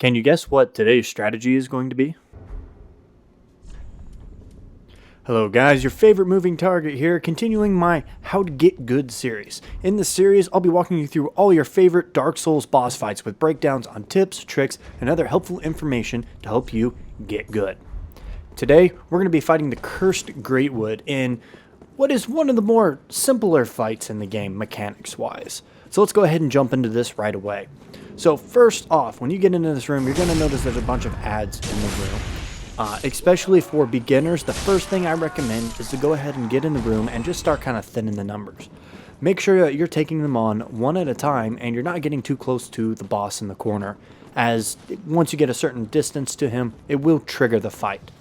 Can you guess what today's strategy is going to be? Hello guys, your favorite moving target here, continuing my How to Get Good series. In this series, I'll be walking you through all your favorite Dark Souls boss fights with breakdowns on tips, tricks, and other helpful information to help you get good. Today, we're going to be fighting the cursed Greatwood in what is one of the more simpler fights in the game, mechanics-wise. So let's go ahead and jump into this right away. So first off, when you get into this room, you're going to notice there's a bunch of ads in the room. Especially for beginners, the first thing I recommend is to go ahead and get in the room and just start kind of thinning the numbers. Make sure that you're taking them on one at a time and you're not getting too close to the boss in the corner, as once you get a certain distance to him, it will trigger the fight.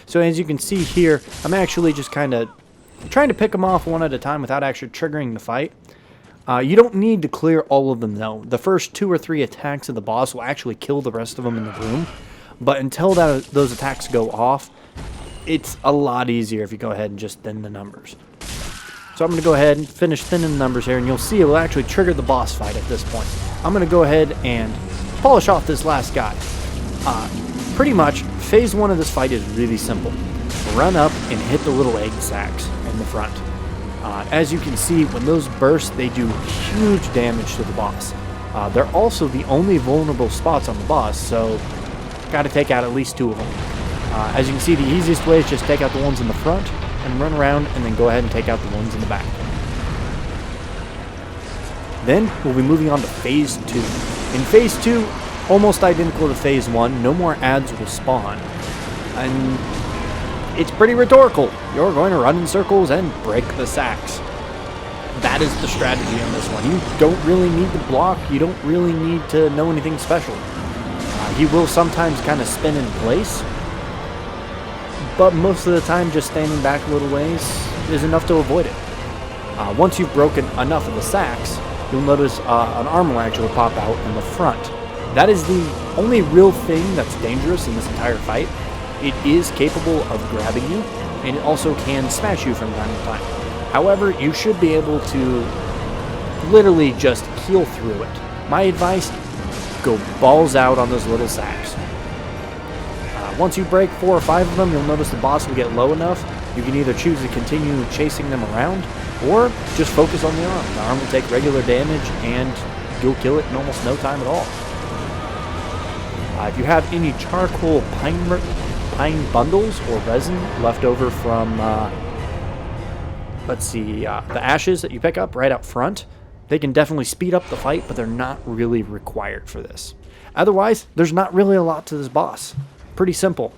So as you can see here, I'm actually just kind of trying to pick them off one at a time without actually triggering the fight. You don't need to clear all of them though. The first 2 or 3 attacks of the boss will actually kill the rest of them in the room. But until those attacks go off, it's a lot easier if you go ahead and just thin the numbers. So I'm going to go ahead and finish thinning the numbers here, and you'll see it will actually trigger the boss fight at this point. I'm going to go ahead and polish off this last guy. Pretty much, phase 1 of this fight is really simple. Run up and hit the little egg sacs in the front. As you can see, when those burst, they do huge damage to the boss. They're also the only vulnerable spots on the boss, so got to take out at least 2 of them. As you can see, the easiest way is just take out the ones in the front and run around and then go ahead and take out the ones in the back. Then we'll be moving on to phase 2. In phase 2, almost identical to phase 1, no more ads will spawn. And it's pretty rhetorical. You're going to run in circles and break the sacks. That is the strategy on this one. You don't really need to block. You don't really need to know anything special. He will sometimes kind of spin in place, but most of the time just standing back a little ways is enough to avoid it. Once you've broken enough of the sacks, you'll notice an armor latch will pop out in the front. That is the only real thing that's dangerous in this entire fight. It is capable of grabbing you, and it also can smash you from time to time. However, you should be able to literally just heal through it. My advice: go balls out on those little sacks. Once you break 4 or 5 of them, you'll notice the boss will get low enough. You can either choose to continue chasing them around, or just focus on the arm. The arm will take regular damage, and you'll kill it in almost no time at all. If you have any charcoal pine bundles or resin left over from, the ashes that you pick up right up front, they can definitely speed up the fight, but they're not really required for this. Otherwise, there's not really a lot to this boss. Pretty simple.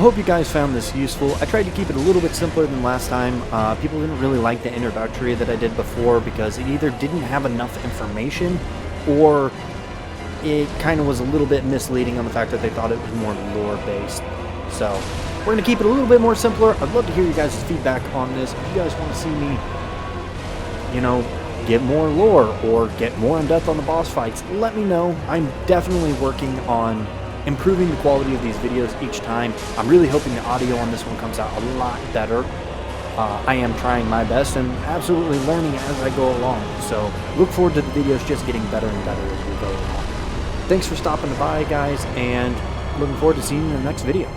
I hope you guys found this useful. I tried to keep it a little bit simpler than last time. People didn't really like the introductory that I did before because it either didn't have enough information or it kind of was a little bit misleading on the fact that they thought it was more lore-based. So we're going to keep it a little bit more simpler. I'd love to hear you guys' feedback on this. If you guys want to see me, get more lore or get more in depth on the boss fights, let me know. I'm definitely working on improving the quality of these videos each time. I'm really hoping the audio on this one comes out a lot better. I am trying my best and absolutely learning as I go along. So look forward to the videos just getting better and better as we go along. Thanks for stopping by, guys, and looking forward to seeing you in the next video.